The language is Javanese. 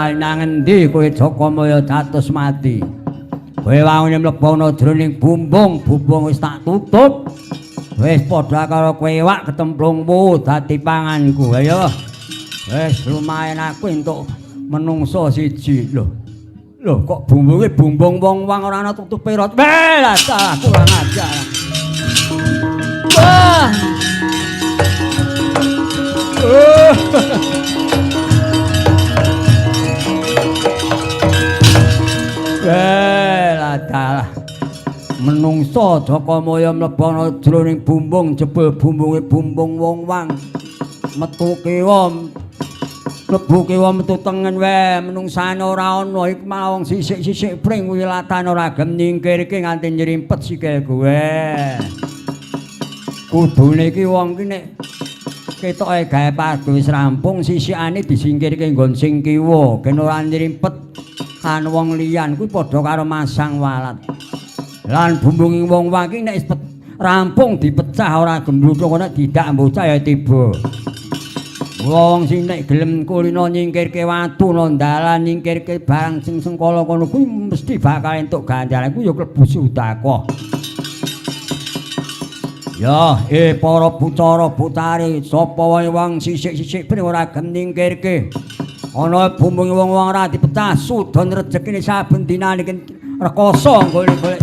bal nang endi kowe Jakamaya dados mati. Kowe wangune mlebana jroning bumbung wis tak tutup. Wis padha karo kowe iwak ketemplungmu dadi panganku. Ayo. Wis lumayan aku entuk menungso siji lho. Lho kok bumbunge bumbung wong-wong ora ana tutupe rot. Lah salah kurang ajar. Wah. Lah dalah. Menungso Jakamaya mlebana jroning bumbung jebul bumbunge bumbung wong-wong. Metu kiwa mlebu kiwa metu tengen wae menungsane ora ana iku mawong sisik-sisik pring wilatan ora gem nyingkirke nganti nyrimpet sikil kowe. Kudune iki wong ki nek ketoke gawe padu wis rampung sisikane disingkirke nggon sing kiwa gen ora nyrimpet kan wong liyan kuwi padha karo masang walat. Lan bumbunging wong waki nek rampung dipecah ora gembluthuk nek didak bocah ya tiba. Wong sing nek gelem kulino nyingkirke watu nang dalan nyingkirke barang sing sengkala kono kuwi mesti bakal entuk ganjaran kuwi ya klebu Sudaka. Ya, para pucara putari sapa wae wong sisik-sisik ben ora gelem nyingkirke. Ana bumbung wong-wong ora dipecah sudon rejekine saben dinane rekoso golek-golek